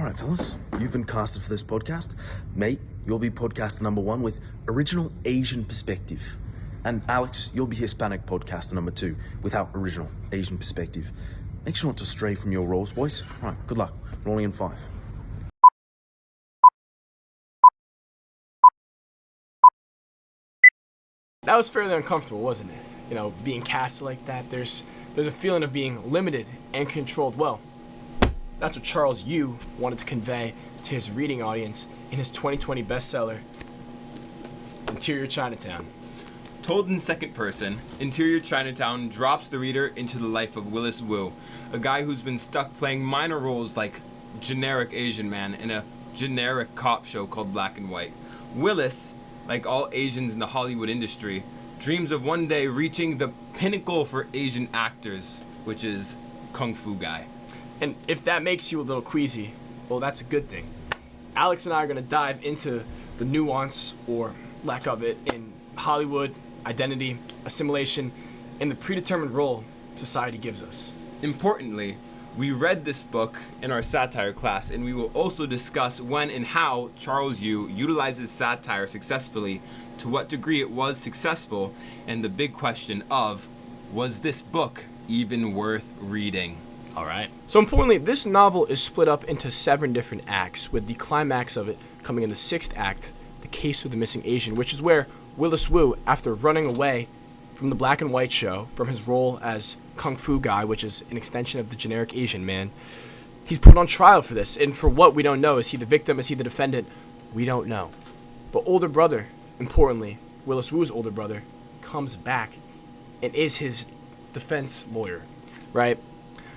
Alright fellas, you've been casted for this podcast. Mate, you'll be podcaster number 1 with original Asian perspective. And Alex, you'll be Hispanic podcaster number 2 without original Asian perspective. Make sure not to stray from your roles, boys. Alright, good luck. Rolling in 5. That was fairly uncomfortable, wasn't it? You know, being cast like that, there's a feeling of being limited and controlled. Well, that's what Charles Yu wanted to convey to his reading audience in his 2020 bestseller, Interior Chinatown. Told in second person, Interior Chinatown drops the reader into the life of Willis Wu, a guy who's been stuck playing minor roles like generic Asian man in a generic cop show called Black and White. Willis, like all Asians in the Hollywood industry, dreams of one day reaching the pinnacle for Asian actors, which is Kung Fu Guy. And if that makes you a little queasy, well, that's a good thing. Alex and I are going to dive into the nuance, or lack of it, in Hollywood, identity, assimilation, and the predetermined role society gives us. Importantly, we read this book in our satire class, and we will also discuss when and how Charles Yu utilizes satire successfully, to what degree it was successful, and the big question of, was this book even worth reading? All right. So importantly, this novel is split up into 7 different acts, with the climax of it coming in the 6th act, The Case of the Missing Asian, which is where Willis Wu, after running away from the Black and White show, from his role as Kung Fu Guy, which is an extension of the generic Asian man, he's put on trial for this. And for what we don't know, is he the victim, is he the defendant? We don't know. But older brother, importantly, Willis Wu's older brother, comes back and is his defense lawyer, right?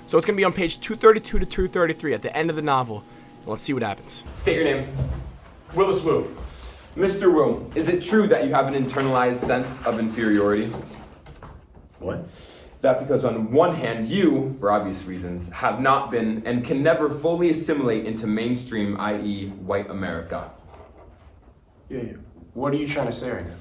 So it's going to be on page 232 to 233 at the end of the novel. And let's see what happens. State your name. Willis Wu. Mr. Wu, is it true that you have an internalized sense of inferiority? What? That because on one hand, you, for obvious reasons, have not been and can never fully assimilate into mainstream, i.e. white America. Yeah. What are you trying to say right now?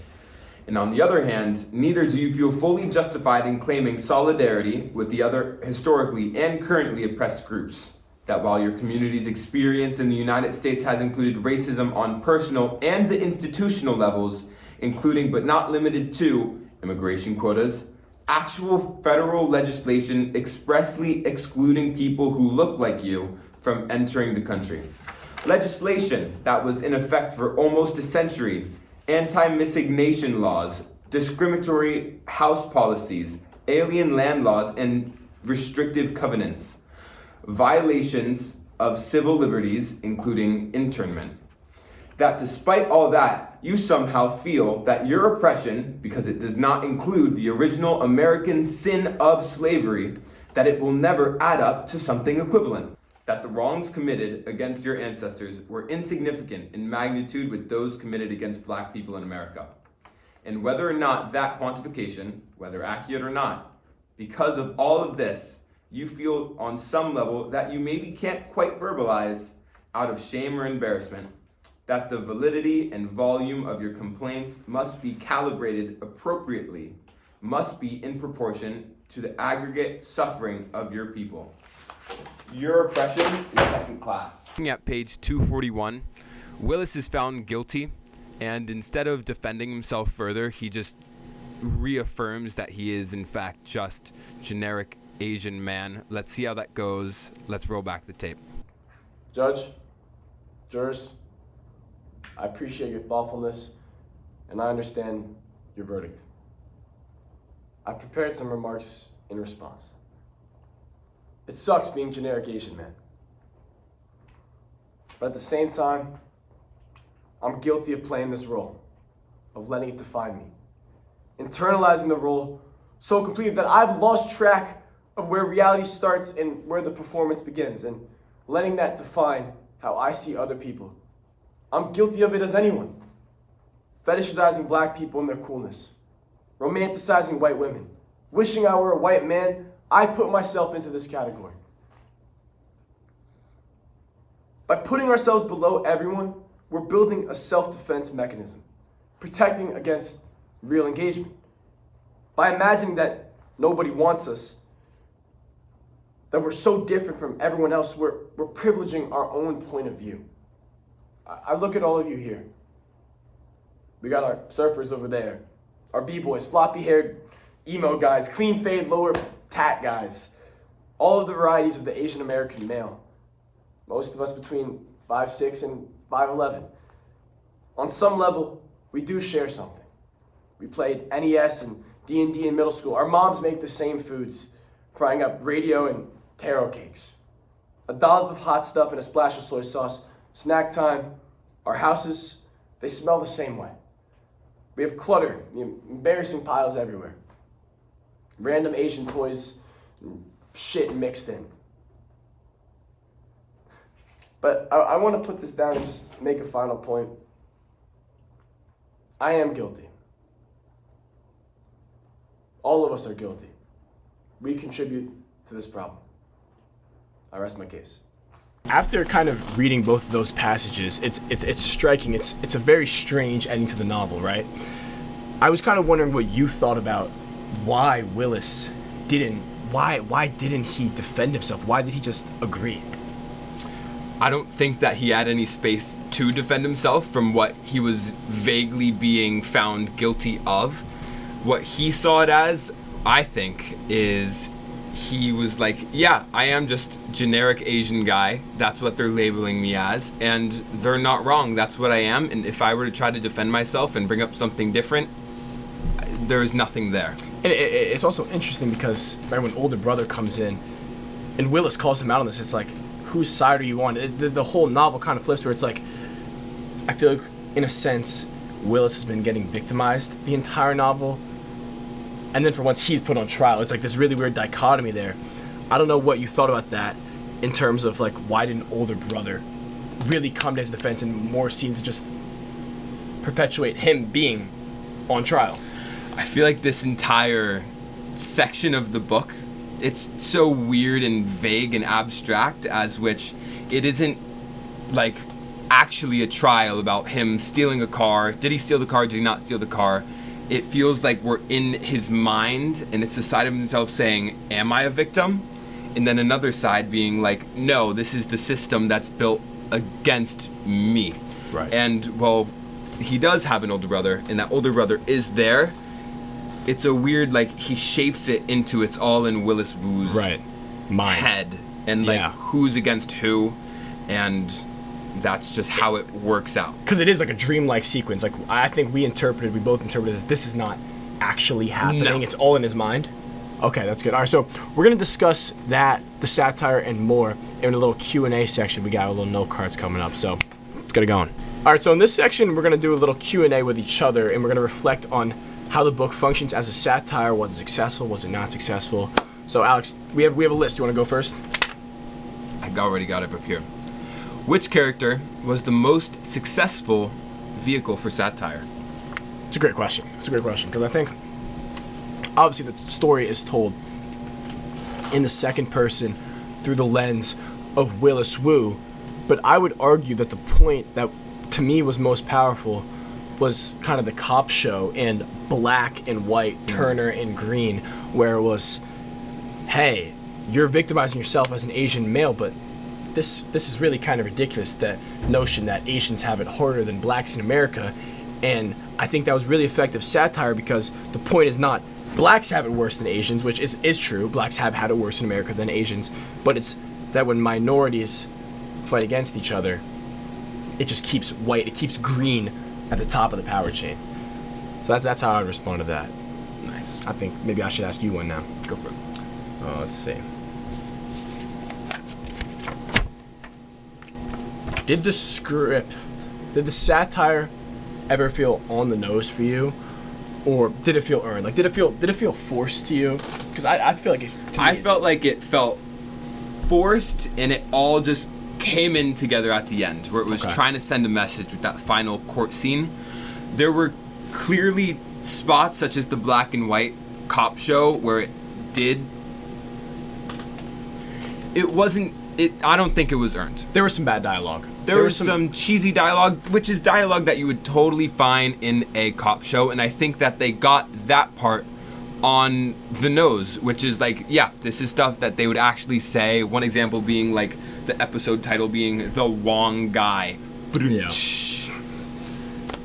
And on the other hand, neither do you feel fully justified in claiming solidarity with the other historically and currently oppressed groups. That while your community's experience in the United States has included racism on personal and the institutional levels, including but not limited to immigration quotas, actual federal legislation expressly excluding people who look like you from entering the country. Legislation that was in effect for almost a century, anti-miscegnation laws, discriminatory house policies, alien land laws, and restrictive covenants, violations of civil liberties, including internment. That despite all that, you somehow feel that your oppression, because it does not include the original American sin of slavery, that it will never add up to something equivalent. That the wrongs committed against your ancestors were insignificant in magnitude with those committed against black people in America. And whether or not that quantification, whether accurate or not, because of all of this, you feel on some level that you maybe can't quite verbalize out of shame or embarrassment, that the validity and volume of your complaints must be calibrated appropriately, must be in proportion to the aggregate suffering of your people. Your oppression is second class. Looking at page 241, Willis is found guilty, and instead of defending himself further, he just reaffirms that he is in fact just generic Asian man. Let's see how that goes. Let's roll back the tape. Judge, jurors, I appreciate your thoughtfulness, and I understand your verdict. I prepared some remarks in response. It sucks being generic Asian man. But at the same time, I'm guilty of playing this role, of letting it define me, internalizing the role so completely that I've lost track of where reality starts and where the performance begins, and letting that define how I see other people. I'm guilty of it as anyone. Fetishizing black people and their coolness, romanticizing white women, wishing I were a white man. I put myself into this category. By putting ourselves below everyone, we're building a self-defense mechanism, protecting against real engagement. By imagining that nobody wants us, that we're so different from everyone else, we're privileging our own point of view. I look at all of you here. We got our surfers over there, our b-boys, floppy-haired emo guys, clean fade, lower tat guys, all of the varieties of the Asian American male. Most of us between 5'6" and 5'11". On some level, we do share something. We played NES and D&D in middle school. Our moms make the same foods, frying up radio and taro cakes. A dollop of hot stuff and a splash of soy sauce. Snack time. Our houses, they smell the same way. We have clutter, embarrassing piles everywhere. Random Asian toys, and shit mixed in. But I want to put this down and just make a final point. I am guilty. All of us are guilty. We contribute to this problem. I rest my case. After kind of reading both of those passages, it's striking. It's a very strange ending to the novel, right? I was kind of wondering what you thought about why Willis didn't he defend himself? Why did he just agree? I don't think that he had any space to defend himself from what he was vaguely being found guilty of. What he saw it as, I think, is he was like, yeah, I am just generic Asian guy. That's what they're labeling me as. And they're not wrong. That's what I am. And if I were to try to defend myself and bring up something different, there is nothing there. And it's also interesting because right when older brother comes in and Willis calls him out on this, it's like, whose side are you on? The whole novel kind of flips where it's like, I feel like, in a sense, Willis has been getting victimized the entire novel. And then for once he's put on trial. It's like this really weird dichotomy there. I don't know what you thought about that in terms of like, why didn't older brother really come to his defense and more seem to just perpetuate him being on trial? I feel like this entire section of the book, it's so weird and vague and abstract, as which it isn't like actually a trial about him stealing a car. Did he steal the car? Did he not steal the car? It feels like we're in his mind, and it's the side of himself saying, am I a victim? And then another side being like, no, this is the system that's built against me. Right. And, well, he does have an older brother, and that older brother is there. It's a weird, like, he shapes it into it's all in Willis Wu's head. And, like, who's against who, and that's just how it works out. Because it is like a dreamlike sequence. Like, I think we both interpreted as this is not actually happening. No. It's all in his mind. Okay, that's good. All right, so we're going to discuss that, the satire, and more in a little Q&A section. We got a little note cards coming up, so let's get it going. All right, so in this section, we're going to do a little Q&A with each other, and we're going to reflect on how the book functions as a satire. Was it successful? Was it not successful? So, Alex, we have a list. You want to go first? I already got it up here. Which character was the most successful vehicle for satire? It's a great question. Because I think, obviously, the story is told in the second person through the lens of Willis Wu, but I would argue that the point that, to me, was most powerful was kind of the cop show in black and white, Turner and Green, where it was, hey, you're victimizing yourself as an Asian male, but this is really kind of ridiculous, that notion that Asians have it harder than blacks in America. And I think that was really effective satire, because the point is not blacks have it worse than Asians, which is true. Blacks have had it worse in America than Asians, but it's that when minorities fight against each other, it just keeps white, it keeps green at the top of the power chain. So that's how I would respond to that. Nice. I think maybe I should ask you one now. Go for it. Oh, let's see. Did the satire ever feel on the nose for you, or did it feel earned? Like, did it feel forced to you? Because I feel like I felt like it felt forced, and it all just came in together at the end, where it was trying to send a message with that final court scene. There were clearly spots, such as the black and white cop show, where it wasn't. I don't think it was earned. There was some bad dialogue. There was some cheesy dialogue, which is dialogue that you would totally find in a cop show, and I think that they got that part on the nose, which is like, yeah, this is stuff that they would actually say. One example being like the episode title being The Wong Guy. Yeah.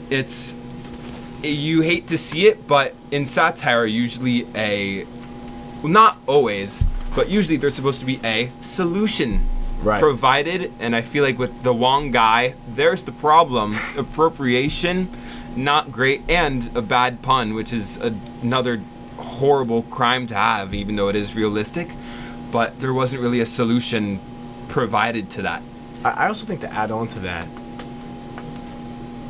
It's, you hate to see it, but in satire, usually not always, but usually there's supposed to be a solution provided, and I feel like with The Wong Guy, there's the problem. Appropriation, not great, and a bad pun, which is another horrible crime to have, even though it is realistic, but there wasn't really a solution provided to that. I also think to add on to that,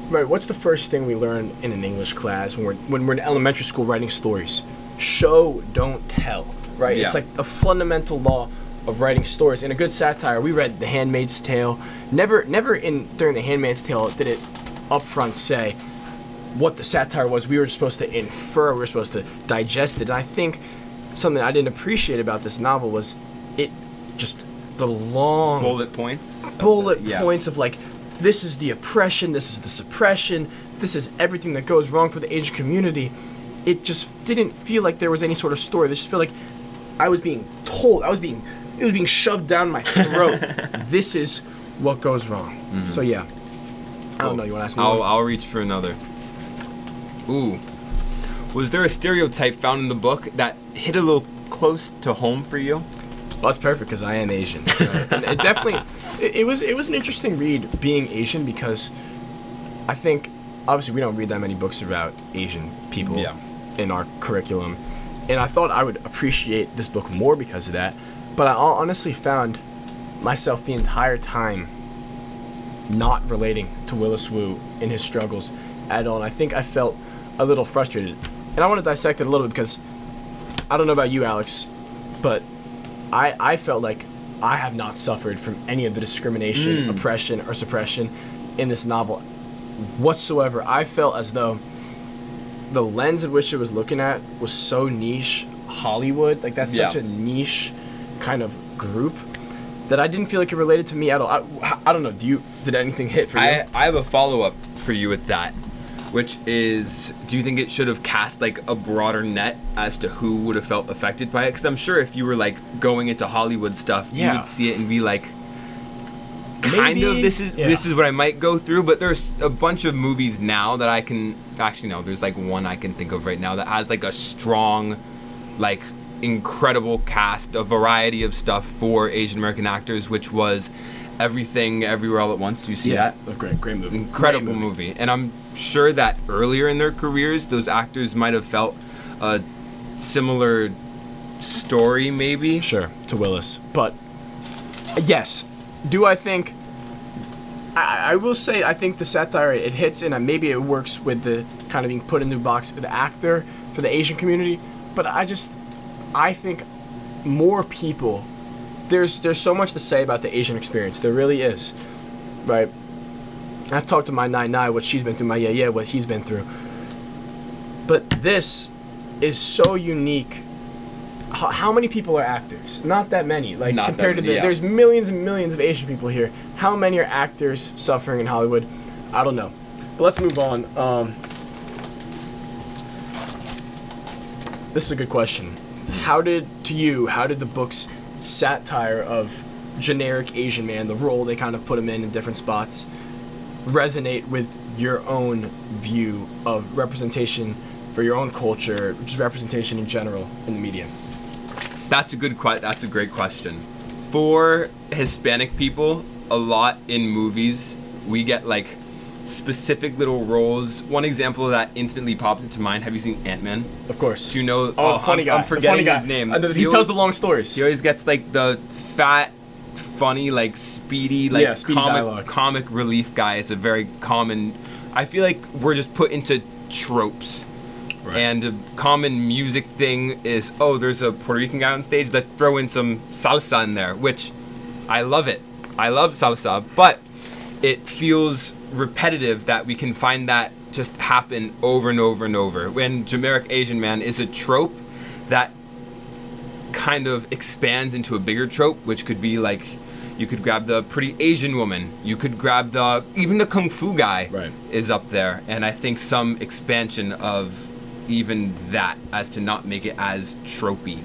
right, what's the first thing we learn in an English class when we're in elementary school writing stories? Show, don't tell, right? Yeah. It's like a fundamental law of writing stories. In a good satire, we read The Handmaid's Tale. Never during The Handmaid's Tale did it upfront say what the satire was. We were supposed to infer, we were supposed to digest it. And I think something I didn't appreciate about this novel was it just the long Bullet points of like, this is the oppression, this is the suppression, this is everything that goes wrong for the Asian community. It just didn't feel like there was any sort of story. It just felt like I was being told, it was being shoved down my throat. This is what goes wrong. Mm-hmm. So yeah, I don't know. You want to ask me? I'll reach for another. Ooh, was there a stereotype found in the book that hit a little close to home for you? Well, that's perfect because I am Asian. And it definitely, it was an interesting read being Asian, because I think obviously we don't read that many books about Asian people in our curriculum, and I thought I would appreciate this book more because of that. But I honestly found myself the entire time not relating to Willis Wu in his struggles at all, and I think I felt a little frustrated. And I want to dissect it a little bit because I don't know about you, Alex, but I felt like I have not suffered from any of the discrimination, oppression, or suppression in this novel whatsoever. I felt as though the lens in which it was looking at was so niche, Hollywood, like that's such a niche kind of group, that I didn't feel like it related to me at all. I don't know, did anything hit for you? I have a follow-up for you with that, which is, do you think it should have cast like a broader net as to who would have felt affected by it? Because I'm sure if you were like going into Hollywood stuff, you would see it and be like, this is what I might go through. But there's a bunch of movies now that I can actually, no, there's like one I can think of right now that has like a strong, like incredible cast, a variety of stuff for Asian American actors, which was Everything Everywhere All at Once. Do you see that? A great movie. Incredible movie. And I'm sure that earlier in their careers, those actors might have felt a similar story, maybe. Sure, to Willis. But yes, do I think... I will say I think the satire, it hits, and maybe it works with the kind of being put into the box of the actor for the Asian community, but I think more people... There's so much to say about the Asian experience. There really is, right? I've talked to my Nai, what she's been through, my Yeah, what he's been through. But this is so unique. How many people are actors? Not that many. Like, Not compared that to many, there's millions and millions of Asian people here. How many are actors suffering in Hollywood? I don't know. But let's move on. This is a good question. How did the book's satire of generic Asian man, the role they kind of put him in different spots, resonate with your own view of representation for your own culture, just representation in general in the media? That's a great question. For Hispanic people, a lot in movies, we get like specific little roles. One example of that instantly popped into mind. Have you seen Ant-Man? Of course. Do you know? Funny guy. I'm forgetting his name. He tells the long stories. He always gets like the fat, funny, like speedy, like comic relief guy. It's a very common. I feel like we're just put into tropes. Right. And a common music thing is, there's a Puerto Rican guy on stage. Let's throw in some salsa in there, which I love it. I love salsa, but it feels repetitive that we can find that just happen over and over and over. When generic Asian man is a trope that kind of expands into a bigger trope, which could be like, you could grab the pretty Asian woman, you could grab even the kung fu guy is up there. And I think some expansion of even that, as to not make it as tropey.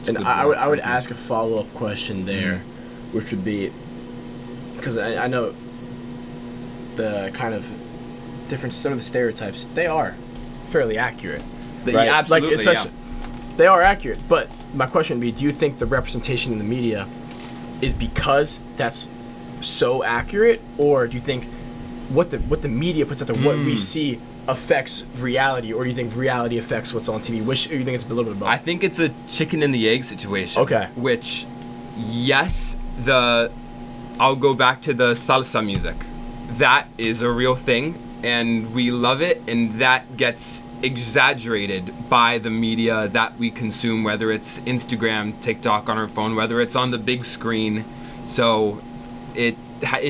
And I would ask a follow-up question there, which would be, because I know the kind of different, some of the stereotypes, they are fairly accurate. Yeah, absolutely, like, especially, they are accurate, but my question would be, do you think the representation in the media is because that's so accurate, or do you think what the media puts out there, what we see, affects reality, or do you think reality affects what's on TV? Which, or you think it's a little bit of both? I think it's a chicken and the egg situation. Okay. Which, yes, I'll go back to the salsa music. That is a real thing, and we love it, and that gets exaggerated by the media that we consume, whether it's Instagram, TikTok on our phone, whether it's on the big screen. So it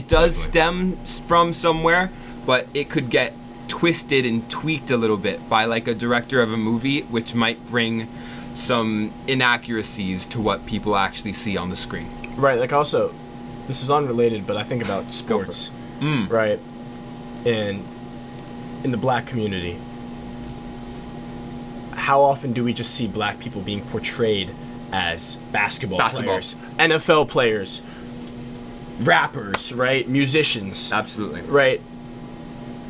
does stem from somewhere, but it could get twisted and tweaked a little bit by like a director of a movie, which might bring some inaccuracies to what people actually see on the screen. Right, like also, this is unrelated, but I think about sports, right? And in the black community, how often do we just see black people being portrayed as basketball players, NFL players, rappers, right? Musicians. Absolutely. Right?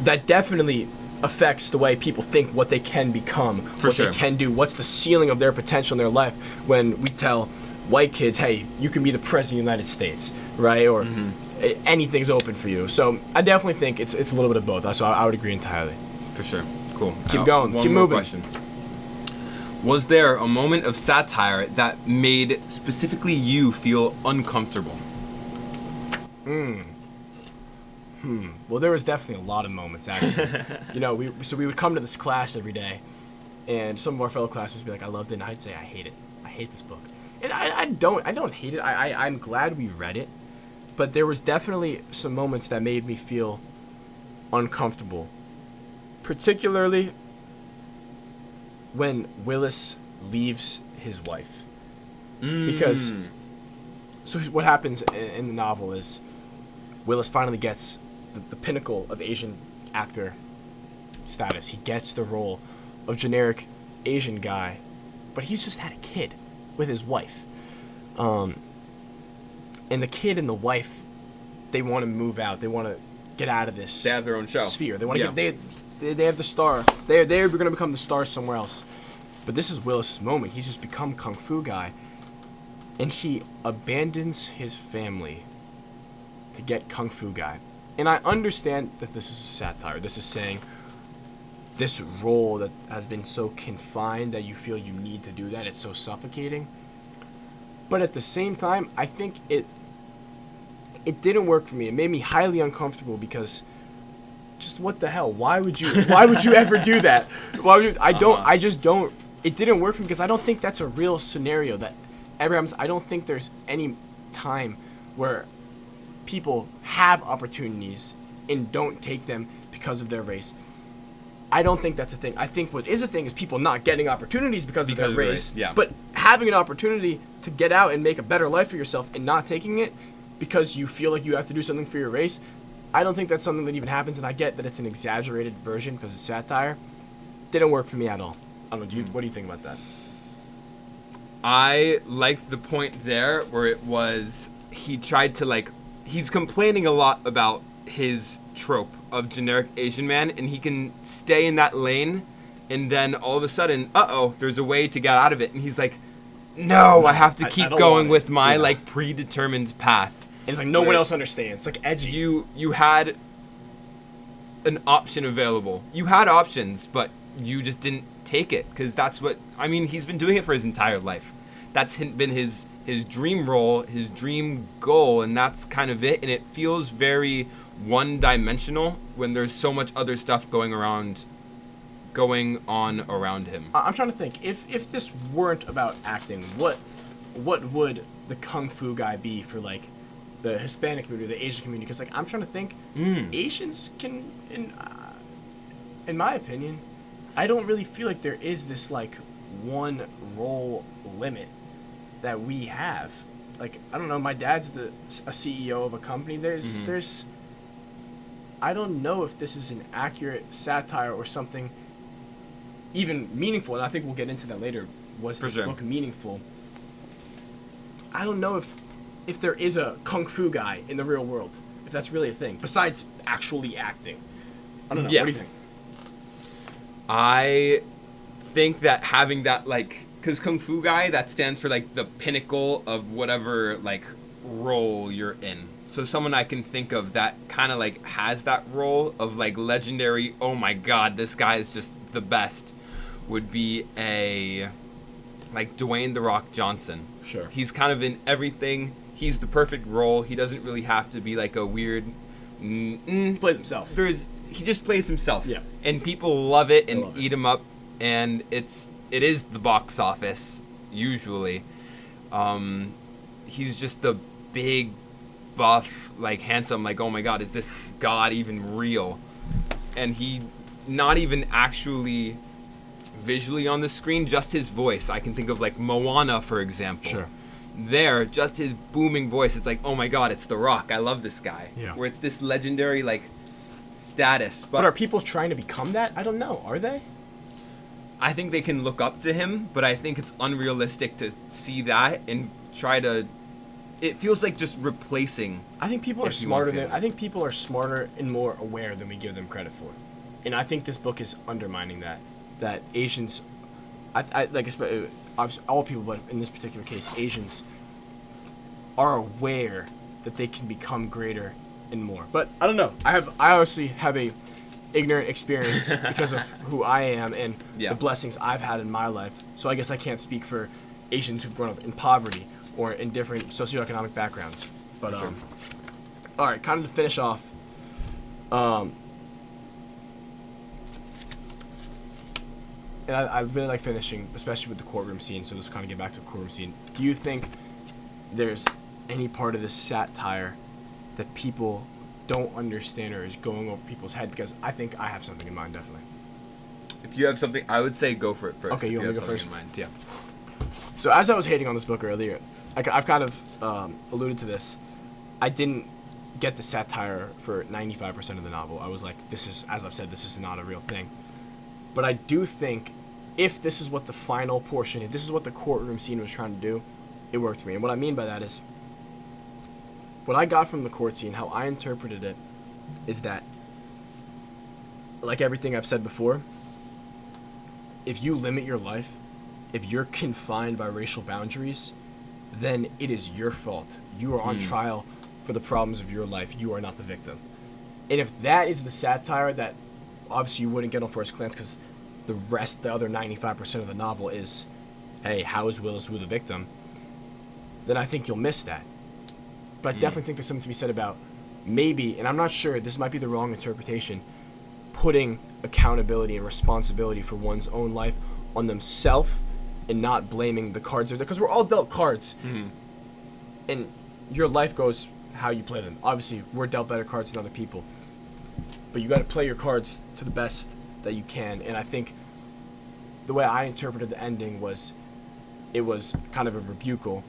That definitely affects the way people think what they can become, what they can do, what's the ceiling of their potential in their life when we tell white kids, hey, you can be the president of the United States, right? Or anything's open for you. So I definitely think it's a little bit of both. So I would agree entirely. For sure. Cool. Keep going. Let's keep moving. Question. Was there a moment of satire that made specifically you feel uncomfortable? Well, there was definitely a lot of moments, actually. You know, we would come to this class every day, and some of our fellow classmates would be like, I loved it, and I'd say, I hate it. I hate this book. And I don't hate it. I'm glad we read it, but there was definitely some moments that made me feel uncomfortable, particularly when Willis leaves his wife. Because, so what happens in the novel is Willis finally gets the pinnacle of Asian actor status. He gets the role of generic Asian guy, but he's just had a kid with his wife. And the kid and the wife, they want to move out. They want to get out of this. They have their own show. Sphere. They want to get. They have the star. They're going to become the stars somewhere else. But this is Willis's moment. He's just become Kung Fu guy, and he abandons his family to get Kung Fu guy. And I understand that this is a satire. This is saying this role that has been so confined that you feel you need to do that. It's so suffocating. But at the same time, I think it didn't work for me. It made me highly uncomfortable because just what the hell? Why would you ever do that? Why would you, I just don't. It didn't work for me because I don't think that's a real scenario that ever happens. I don't think there's any time where people have opportunities and don't take them because of their race. I don't think that's a thing. I think what is a thing is people not getting opportunities because of their race. Yeah. But having an opportunity to get out and make a better life for yourself and not taking it because you feel like you have to do something for your race, I don't think that's something that even happens. And I get that it's an exaggerated version because it's satire. Didn't work for me at all. I don't know. What do you think about that? I liked the point there where it was he tried to he's complaining a lot about his trope of generic Asian man, and he can stay in that lane, and then all of a sudden, there's a way to get out of it, and he's like, no, I have to keep going with my predetermined path. And it's like no one else understands. It's like edgy. You had an option available. You had options, but you just didn't take it because that's what he's been doing it for his entire life. That's been his dream role, his dream goal, and that's kind of it. And it feels very one-dimensional when there's so much other stuff going on around him. I'm trying to think. If this weren't about acting, what would the Kung Fu guy be for the Hispanic community, the Asian community? Because I'm trying to think. Asians can, in my opinion, I don't really feel like there is this one role limit that we have. I don't know, my dad's a CEO of a company. There's I don't know if this is an accurate satire or something even meaningful, and I think we'll get into that later. Was this book meaningful? I don't know if there is a kung fu guy in the real world, if that's really a thing, besides actually acting. I don't know. Yeah. What do you think? I think that having that, like, because kung fu guy, that stands for like the pinnacle of whatever like role you're in. So someone I can think of that kind of like has that role of like legendary, oh my god, this guy is just the best, would be a like Dwayne "The Rock" Johnson. Sure. He's kind of in everything. He's the perfect role. He doesn't really have to be like a weird Plays himself. He just plays himself. Yeah. And people love it and love it. eat him up, and it is the box office usually. He's just the big, buff, like handsome, like, oh my god, is this god even real? And he not even actually visually on the screen, just his voice. I can think of like Moana, for example. Sure. There, just his booming voice, it's like, oh my god, it's The Rock. I love this guy. Yeah. Where it's this legendary like status. But are people trying to become that? I don't know. Are they? I think they can look up to him, but I think it's unrealistic to see that and try to. It feels like just replacing. I think people are If you wanna smarter say than that. I think people are smarter and more aware than we give them credit for, and I think this book is undermining that. That Asians, I like obviously all people, but in this particular case, Asians are aware that they can become greater and more. But I don't know. I obviously have a ignorant experience because of who I am and Yeah. the blessings I've had in my life. So I guess I can't speak for Asians who've grown up in poverty or in different socioeconomic backgrounds. But Sure. all right, kind of to finish off. And I really like finishing, especially with the courtroom scene. So let's kind of get back to the courtroom scene. Do you think there's any part of this satire that people don't understand or is going over people's head? Because I think I have something in mind, definitely. If you have something, I would say go for it first. Okay, you if want me to have go something first? in mind. Yeah. So as I was hating on this book earlier, I've kind of alluded to this. I didn't get the satire for 95% of the novel. I was like, this is, as I've said, this is not a real thing. But I do think if this is what the final portion, if this is what the courtroom scene was trying to do, it worked for me. And what I mean by that is, what I got from the court scene, how I interpreted it, is that, like everything I've said before, if you limit your life, if you're confined by racial boundaries, then it is your fault. You are on trial for the problems of your life. You are not the victim. And if that is the satire that obviously you wouldn't get on first glance, because the other 95% of the novel is, hey, how is Willis Wu the victim? Then I think you'll miss that. But I definitely think there's something to be said about maybe, and I'm not sure, this might be the wrong interpretation, putting accountability and responsibility for one's own life on themselves and not blaming the cards. Because we're all dealt cards. And your life goes how you play them. Obviously, we're dealt better cards than other people. But you got to play your cards to the best that you can. And I think the way I interpreted the ending was, it was kind of a rebukal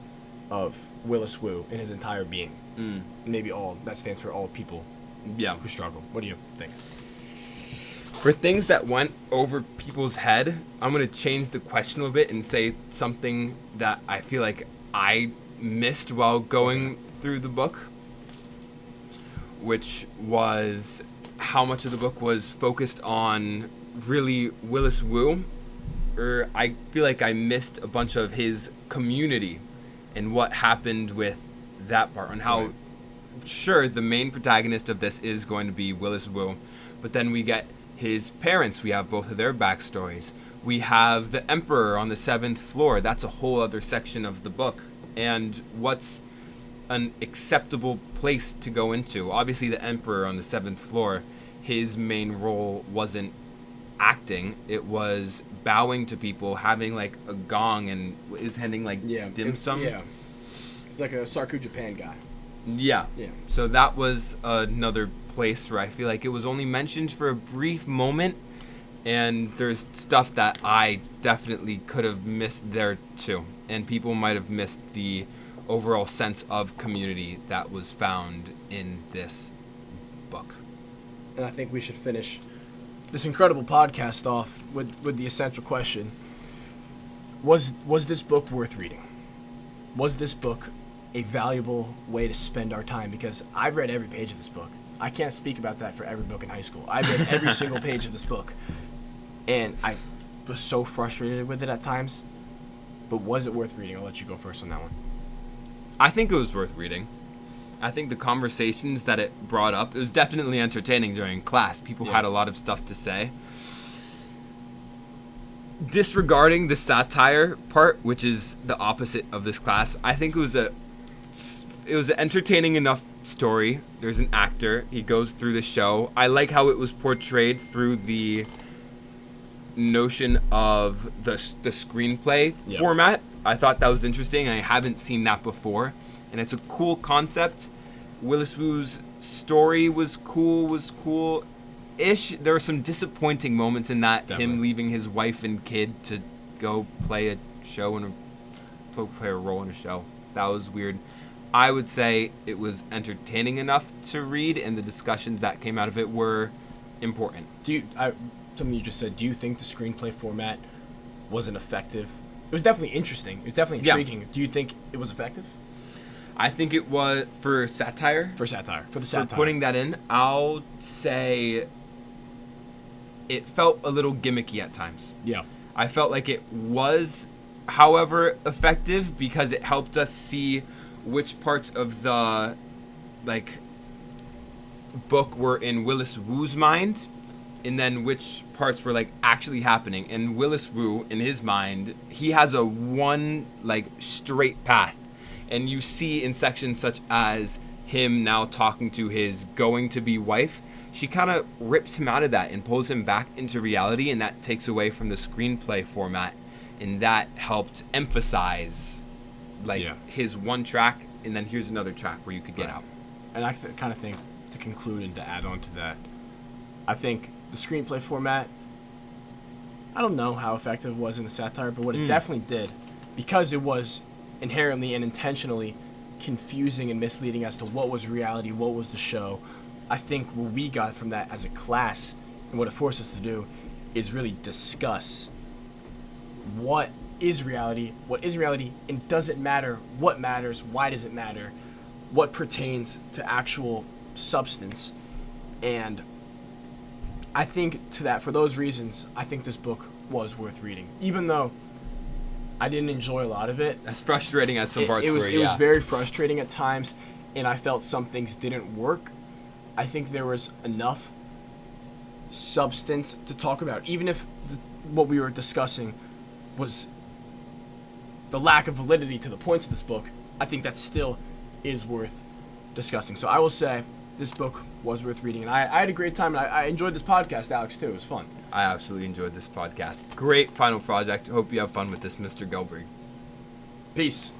of Willis Wu and his entire being. Maybe all, that stands for all people Yeah. who struggle. What do you think? For things that went over people's head, I'm going to change the question a little bit and say something that I feel like I missed while going through the book, which was how much of the book was focused on really Willis Wu. Or I feel like I missed a bunch of his community and what happened with that part, and how sure the main protagonist of this is going to be Willis Wu, but then we get his parents, we have both of their backstories, we have the emperor on the 7th floor, that's a whole other section of the book, and what's an acceptable place to go into. Obviously the emperor on the 7th floor, his main role wasn't acting, it was bowing to people, having like a gong, and is handing like dim sum. Yeah. He's like a Sarku Japan guy. Yeah. Yeah. So that was another place where I feel like it was only mentioned for a brief moment, and there's stuff that I definitely could have missed there too, and people might have missed the overall sense of community that was found in this book. And I think we should finish this incredible podcast off with the essential question: Was this book worth reading? Was this book a valuable way to spend our time? Because I've read every page of this book. I can't speak about that for every book in high school. I read every single page of this book, and I was so frustrated with it at times. But was it worth reading? I'll let you go first on that one. I think it was worth reading. I think the conversations that it brought up, it was definitely entertaining during class. People had a lot of stuff to say. Disregarding the satire part, which is the opposite of this class, I think it was an entertaining enough story. There's an actor. He goes through the show. I like how it was portrayed through the notion of the screenplay format. I thought that was interesting, and I haven't seen that before. And it's a cool concept. Willis Wu's story was cool-ish. There were some disappointing moments in that. Definitely. Him leaving his wife and kid to go play a role in a show. That was weird. I would say it was entertaining enough to read, and the discussions that came out of it were important. Something you just said, do you think the screenplay format wasn't effective? It was definitely interesting. It was definitely intriguing. Yeah. Do you think it was effective? I think it was for satire. For the satire. For putting that in, I'll say it felt a little gimmicky at times. Yeah. I felt like it was, however, effective because it helped us see which parts of the book were in Willis Wu's mind, and then which parts were actually happening. And Willis Wu, in his mind, he has a one straight path. And you see in sections such as him now talking to his going-to-be wife, she kind of rips him out of that and pulls him back into reality, and that takes away from the screenplay format. And that helped emphasize his one track, and then here's another track where you could get out. And I kind of think, to conclude and to add on to that, I think the screenplay format, I don't know how effective it was in the satire, but what it definitely did, because it was inherently and intentionally confusing and misleading as to what was reality, what was the show, I think what we got from that as a class and what it forced us to do is really discuss what is reality, and does it matter, what matters, why does it matter, what pertains to actual substance. And I think for those reasons, I think this book was worth reading, even though I didn't enjoy a lot of it. As frustrating as some parts were, It was very frustrating at times, and I felt some things didn't work. I think there was enough substance to talk about, even if what we were discussing was the lack of validity to the points of this book. I think that still is worth discussing. So I will say this book was worth reading, and I had a great time, and I enjoyed this podcast, Alex, too. It was fun. I absolutely enjoyed this podcast. Great final project. Hope you have fun with this, Mr. Gelberg. Peace.